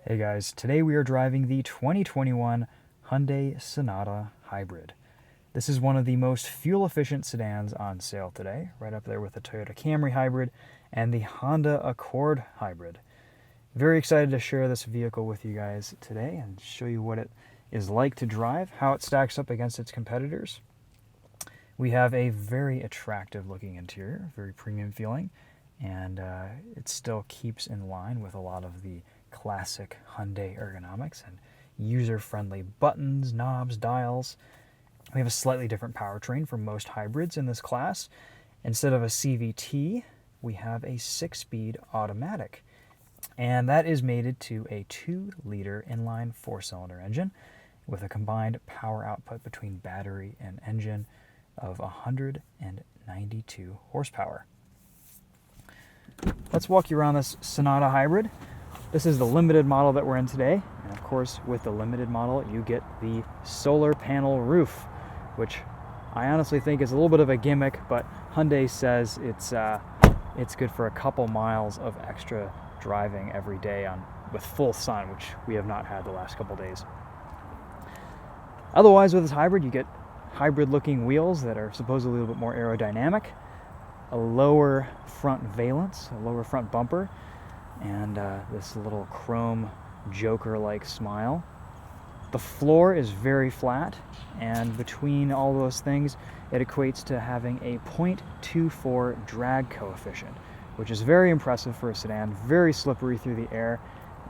Hey guys, today we are driving the 2021 Hyundai Sonata Hybrid. This is one of the most fuel-efficient sedans on sale today, right up there with the Toyota Camry Hybrid and the Honda Accord Hybrid. Very excited to share this vehicle with you guys today and show you what it is like to drive, how it stacks up against its competitors. We have a very attractive looking interior, very premium feeling, and it still keeps in line with a lot of the classic Hyundai ergonomics and user-friendly buttons, knobs, dials. We have a slightly different powertrain from most hybrids in this class. Instead of a CVT, we have a 6-speed automatic, and that is mated to a 2-liter inline 4-cylinder engine with a combined power output between battery and engine of 192 horsepower. Let's walk you around this Sonata Hybrid. This is the limited model that we're in today, and of course with the limited model you get the solar panel roof, which I honestly think is a little bit of a gimmick, but Hyundai says it's good for a couple miles of extra driving every day with full sun, which we have not had the last couple days. Otherwise, with this hybrid, you get hybrid-looking wheels that are supposedly a little bit more aerodynamic, a lower front valance, a lower front bumper, and this little chrome Joker-like smile. The floor is very flat, and between all those things, it equates to having a 0.24 drag coefficient, which is very impressive for a sedan, very slippery through the air,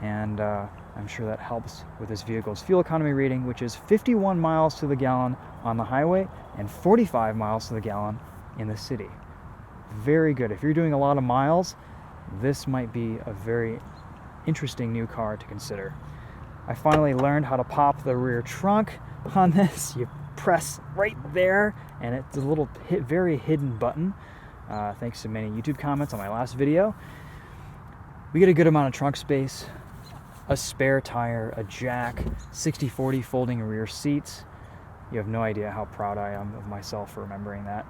and I'm sure that helps with this vehicle's fuel economy rating, which is 51 miles to the gallon on the highway and 45 miles to the gallon in the city. Very good. If you're doing a lot of miles, this might be a very interesting new car to consider. I finally learned how to pop the rear trunk on this. You press right there, and it's a little very hidden button. Thanks to many YouTube comments on my last video. We get a good amount of trunk space, a spare tire, a jack, 60/40 folding rear seats. You have no idea how proud I am of myself for remembering that.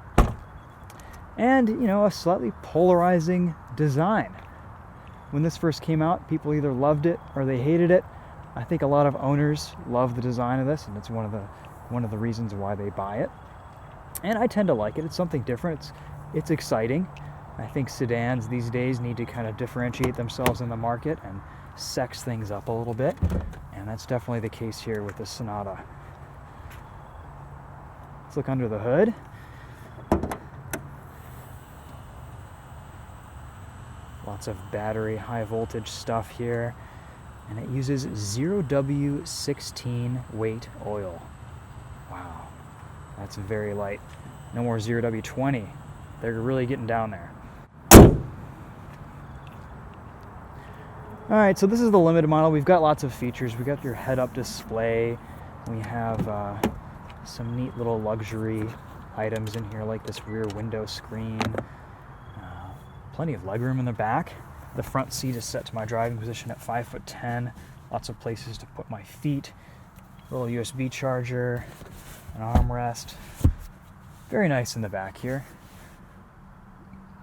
And, a slightly polarizing design. When this first came out, people either loved it or they hated it. I think a lot of owners love the design of this, and it's one of the reasons why they buy it. And I tend to like it. It's something different. It's exciting. I think sedans these days need to kind of differentiate themselves in the market and sex things up a little bit, and that's definitely the case here with the Sonata. Let's look under the hood. Lots of battery, high voltage stuff here, and it uses 0W16 weight oil. Wow, that's very light. No more 0W20. They're really getting down there. All right, so this is the limited model. We've got lots of features. We got your head-up display. We have some neat little luxury items in here, like this rear window screen. Plenty of legroom in the back. The front seat is set to my driving position at 5'10". Lots of places to put my feet. A little USB charger, an armrest. Very nice in the back here.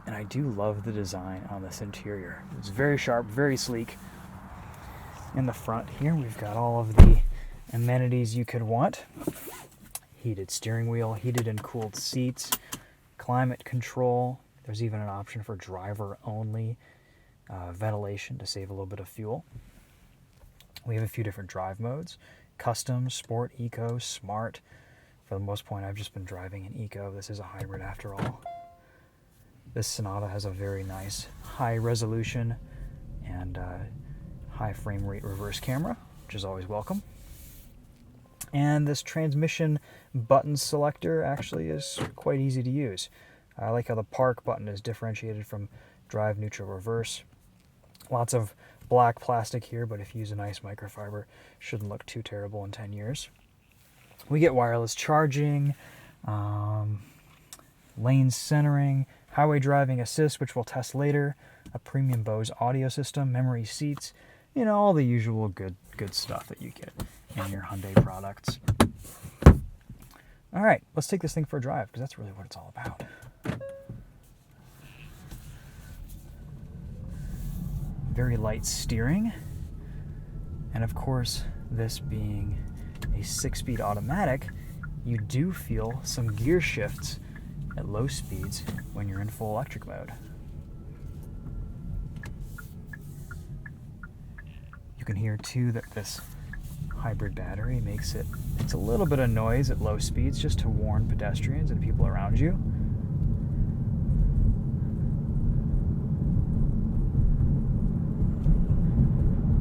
And I do love the design on this interior. It's very sharp, very sleek. In the front here, we've got all of the amenities you could want. Heated steering wheel, heated and cooled seats, climate control. There's even an option for driver-only ventilation to save a little bit of fuel. We have a few different drive modes: custom, sport, eco, smart. For the most part, I've just been driving an eco. This is a hybrid after all. This Sonata has a very nice high resolution and high frame rate reverse camera, which is always welcome. And this transmission button selector actually is quite easy to use. I like how the park button is differentiated from drive, neutral, reverse. Lots of black plastic here, but if you use a nice microfiber, shouldn't look too terrible in 10 years. We get wireless charging, lane centering, highway driving assist, which we'll test later, a premium Bose audio system, memory seats, all the usual good stuff that you get in your Hyundai products. All right, let's take this thing for a drive, because that's really what it's all about. Very light steering. And of course, this being a 6-speed automatic, you do feel some gear shifts at low speeds when you're in full electric mode. You can hear too that this hybrid battery makes it's a little bit of noise at low speeds just to warn pedestrians and people around you.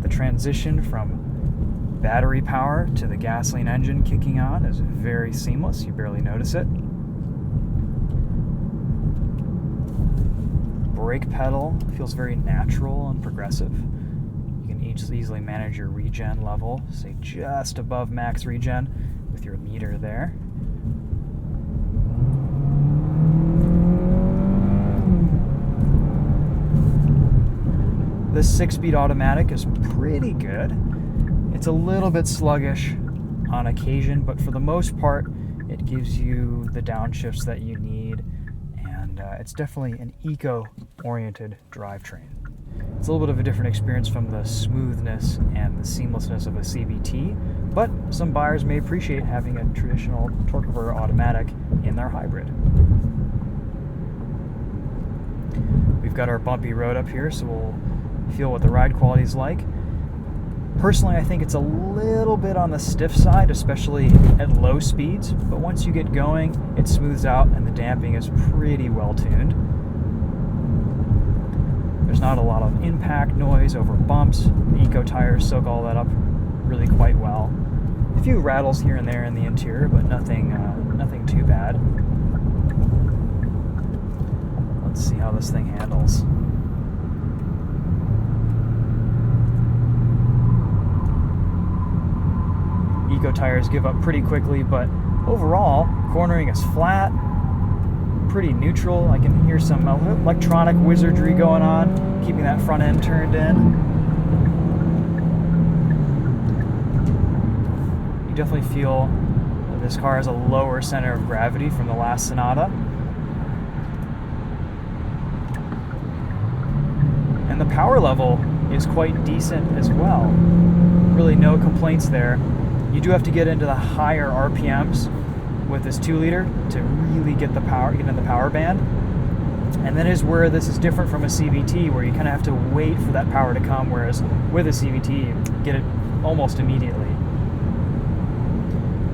The transition from battery power to the gasoline engine kicking on is very seamless. You barely notice it. Brake pedal feels very natural and progressive. You can easily manage your regen level, say just above max regen with your meter there. This 6-speed automatic is pretty good. It's a little bit sluggish on occasion, but for the most part, it gives you the downshifts that you need, and it's definitely an eco-oriented drivetrain. It's a little bit of a different experience from the smoothness and the seamlessness of a CVT, but some buyers may appreciate having a traditional torque converter automatic in their hybrid. We've got our bumpy road up here, so we'll feel what the ride quality is like. Personally, I think it's a little bit on the stiff side, especially at low speeds, but once you get going, it smooths out and the damping is pretty well tuned. There's not a lot of impact noise over bumps. The Eco tires soak all that up really quite well. A few rattles here and there in the interior, but nothing too bad. Let's see how this thing handles. Eco tires give up pretty quickly, but overall, cornering is flat, pretty neutral. I can hear some electronic wizardry going on, keeping that front end turned in. You definitely feel that this car has a lower center of gravity from the last Sonata. And the power level is quite decent as well. Really no complaints there. You do have to get into the higher RPMs with this 2-liter to really get in the power band. And that is where this is different from a CVT, where you kind of have to wait for that power to come, whereas with a CVT, you get it almost immediately.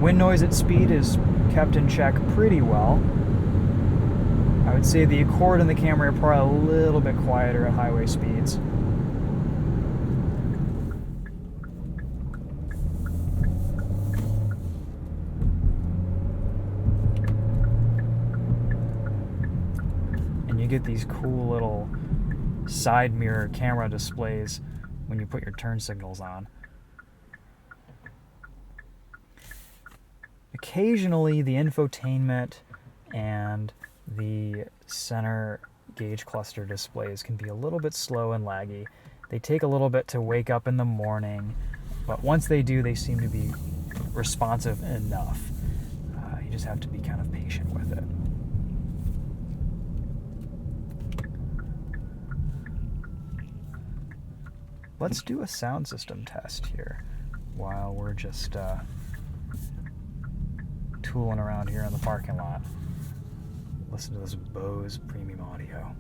Wind noise at speed is kept in check pretty well. I would say the Accord and the Camry are probably a little bit quieter at highway speeds. Get these cool little side mirror camera displays when you put your turn signals on. Occasionally the infotainment and the center gauge cluster displays can be a little bit slow and laggy. They take a little bit to wake up in the morning, but once they do, they seem to be responsive enough. You just have to be kind of patient with it. Let's do a sound system test here while we're just tooling around here in the parking lot. Listen to this Bose premium audio.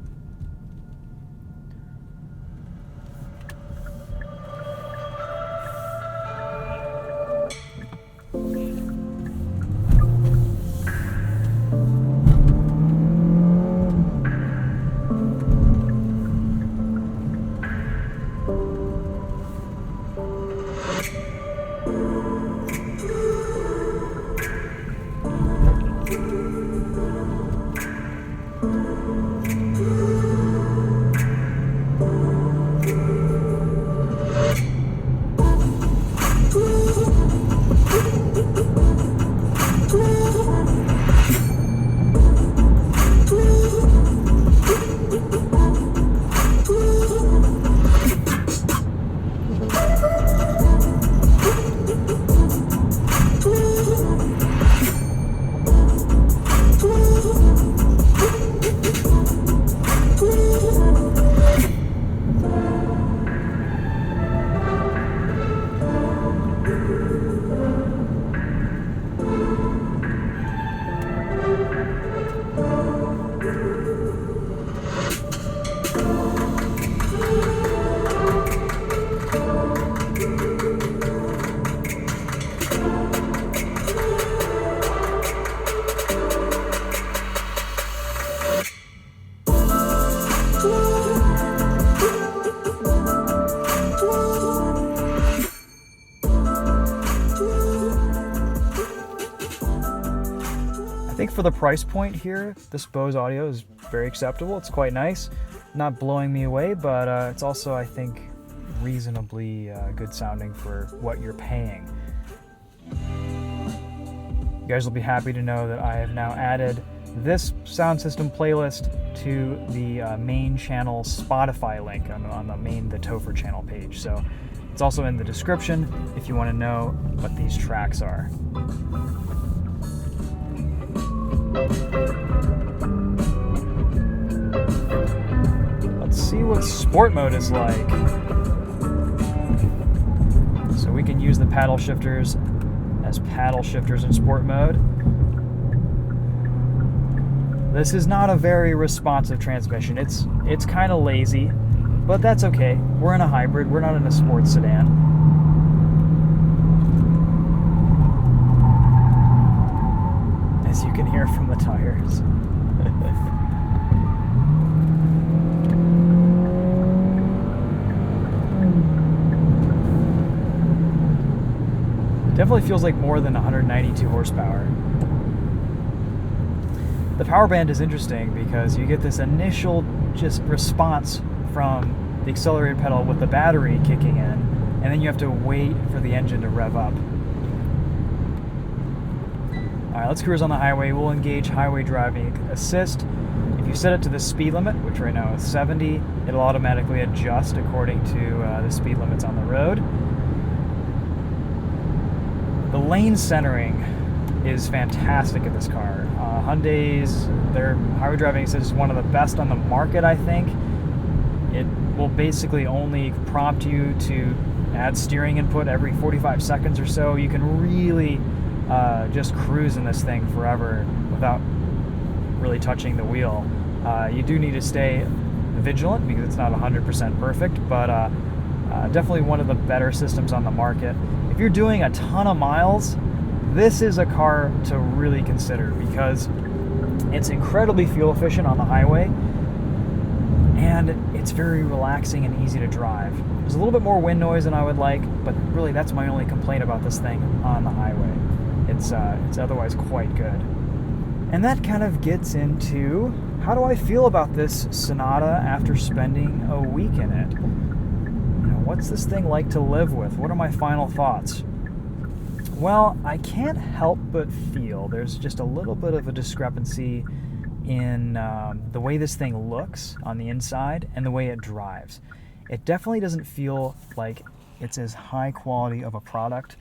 for the price point here, this Bose audio is very acceptable. It's quite nice. Not blowing me away, but it's also, I think, reasonably good sounding for what you're paying. You guys will be happy to know that I have now added this sound system playlist to the main channel Spotify link on the main TheTopher channel page. So it's also in the description if you want to know what these tracks are. Let's see what sport mode is like. So we can use the paddle shifters as paddle shifters in sport mode. This is not a very responsive transmission. It's kind of lazy, but that's okay. We're in a hybrid. We're not in a sports sedan. As you can hear from the tires. Definitely feels like more than 192 horsepower. The power band is interesting because you get this initial just response from the accelerated pedal with the battery kicking in, and then you have to wait for the engine to rev up. All right, let's cruise on the highway. We'll engage highway driving assist. If you set it to the speed limit, which right now is 70, it'll automatically adjust according to the speed limits on the road. The lane centering is fantastic in this car. Hyundai's, their highway driving assist is one of the best on the market, I think. It will basically only prompt you to add steering input every 45 seconds or so. You can really just cruise in this thing forever without really touching the wheel. You do need to stay vigilant because it's not 100% perfect, but definitely one of the better systems on the market. If you're doing a ton of miles, this is a car to really consider because it's incredibly fuel efficient on the highway and it's very relaxing and easy to drive. There's a little bit more wind noise than I would like, but really that's my only complaint about this thing on the highway. It's otherwise quite good. And that kind of gets into how do I feel about this Sonata after spending a week in it? You know, what's this thing like to live with? What are my final thoughts? Well, I can't help but feel there's just a little bit of a discrepancy in the way this thing looks on the inside and the way it drives. It definitely doesn't feel like it's as high quality of a product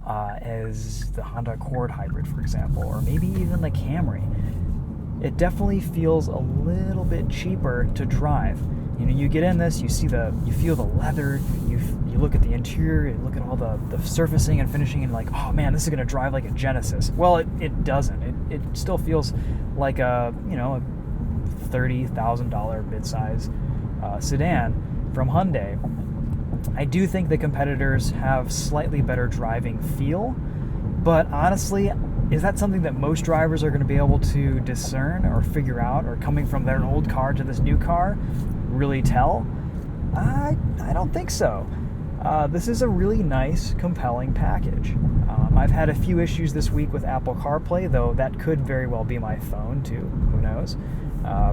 as the Honda Accord hybrid, for example, or maybe even the Camry. It definitely feels a little bit cheaper to drive. You know, you get in this, you feel the leather, you look at the interior, you look at all the surfacing and finishing, and like, oh man, this is going to drive like a Genesis. Well, it doesn't. It still feels like a $30,000 midsize sedan from Hyundai. I do think the competitors have slightly better driving feel, but honestly, is that something that most drivers are going to be able to discern or figure out, or coming from their old car to this new car, really tell? I don't think so. This is a really nice, compelling package. I've had a few issues this week with Apple CarPlay, though that could very well be my phone too. Who knows?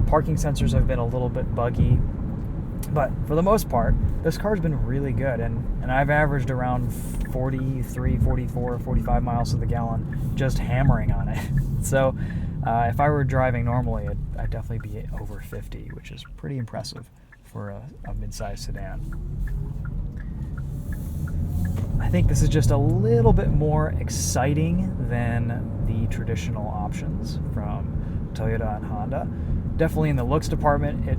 Parking sensors have been a little bit buggy, but for the most part, this car's been really good, and I've averaged around 43, 44, 45 miles to the gallon just hammering on it. So if I were driving normally, I'd definitely be over 50, which is pretty impressive for a mid-size sedan. I think this is just a little bit more exciting than the traditional options from Toyota and Honda. Definitely in the looks department, it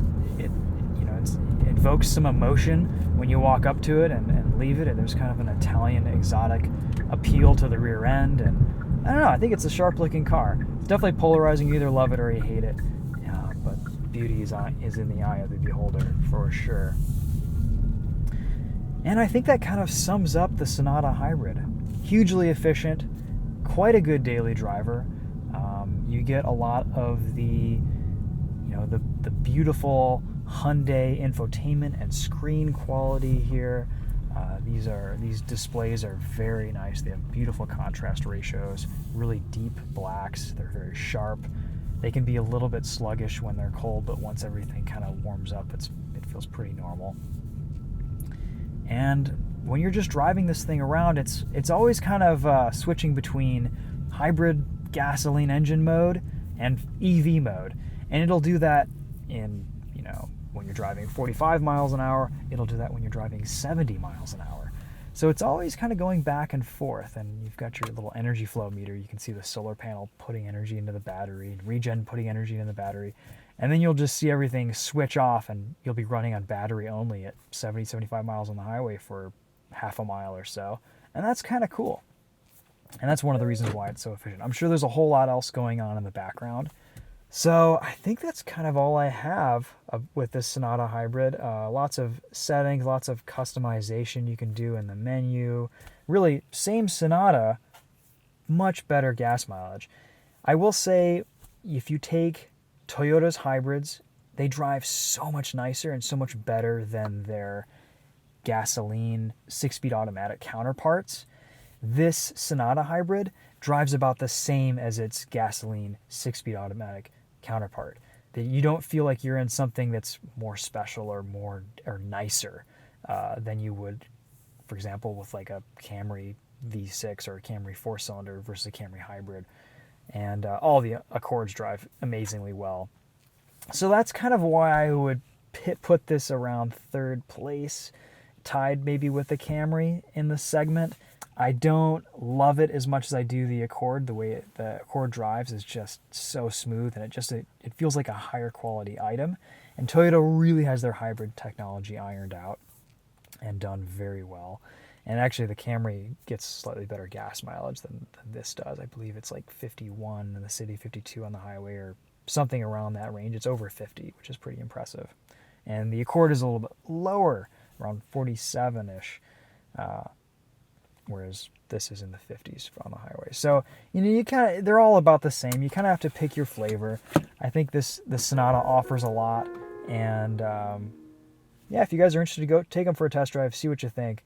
evokes some emotion when you walk up to it and leave it, and there's kind of an Italian exotic appeal to the rear end, and I don't know, I think it's a sharp looking car. It's definitely polarizing. You either love it or you hate it, but beauty is in the eye of the beholder for sure. And I think that kind of sums up the Sonata Hybrid. Hugely efficient, quite a good daily driver. You get a lot of the beautiful Hyundai infotainment and screen quality here. These displays are very nice. They have beautiful contrast ratios, really deep blacks. They're very sharp. They can be a little bit sluggish when they're cold, but once everything kind of warms up, it feels pretty normal. And when you're just driving this thing around, it's always kind of switching between hybrid gasoline engine mode and EV mode, and it'll do that in, when you're driving 45 miles an hour. It'll do that when you're driving 70 miles an hour. So it's always kind of going back and forth, and you've got your little energy flow meter. You can see the solar panel putting energy into the battery and regen putting energy into the battery, and then you'll just see everything switch off, and you'll be running on battery only at 70, 75 miles on the highway for half a mile or so, and that's kind of cool. And that's one of the reasons why it's so efficient. I'm sure there's a whole lot else going on in the background. So I think that's kind of all I have with this Sonata Hybrid. Lots of settings, lots of customization you can do in the menu. Really, same Sonata, much better gas mileage. I will say, if you take Toyota's hybrids, they drive so much nicer and so much better than their gasoline 6-speed automatic counterparts. This Sonata Hybrid drives about the same as its gasoline 6-speed automatic counterpart. That you don't feel like you're in something that's more special or nicer than you would, for example, with like a Camry V6 or a Camry 4-cylinder versus a Camry Hybrid. And all the Accords drive amazingly well. So that's kind of why I would put this around third place, tied maybe with the Camry in the segment. I don't love it as much as I do the Accord. The way the Accord drives is just so smooth, and it feels like a higher quality item. And Toyota really has their hybrid technology ironed out and done very well. And actually, the Camry gets slightly better gas mileage than this does. I believe it's like 51 in the city, 52 on the highway, or something around that range. It's over 50, which is pretty impressive. And the Accord is a little bit lower, around 47-ish. Whereas this is in the 50s on the highway. So, they're all about the same. You kind of have to pick your flavor. I think the Sonata offers a lot. And, if you guys are interested, to go take them for a test drive, see what you think.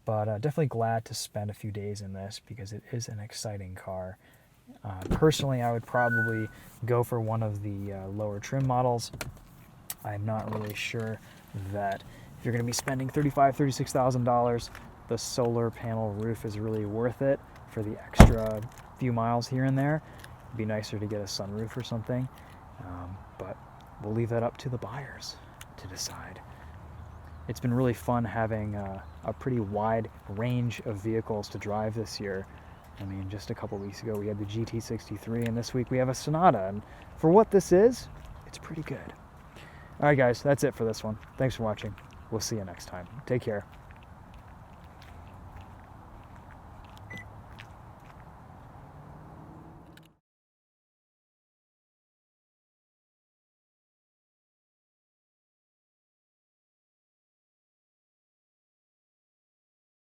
But definitely glad to spend a few days in this because it is an exciting car. Personally, I would probably go for one of the lower trim models. I'm not really sure that if you're going to be spending $35,000, $36,000, the solar panel roof is really worth it for the extra few miles here and there. It'd be nicer to get a sunroof or something, but we'll leave that up to the buyers to decide. It's been really fun having a pretty wide range of vehicles to drive this year. I mean, just a couple weeks ago we had the GT63, and this week we have a Sonata, and for what this is, it's pretty good. All right, guys, that's it for this one. Thanks for watching. We'll see you next time. Take care.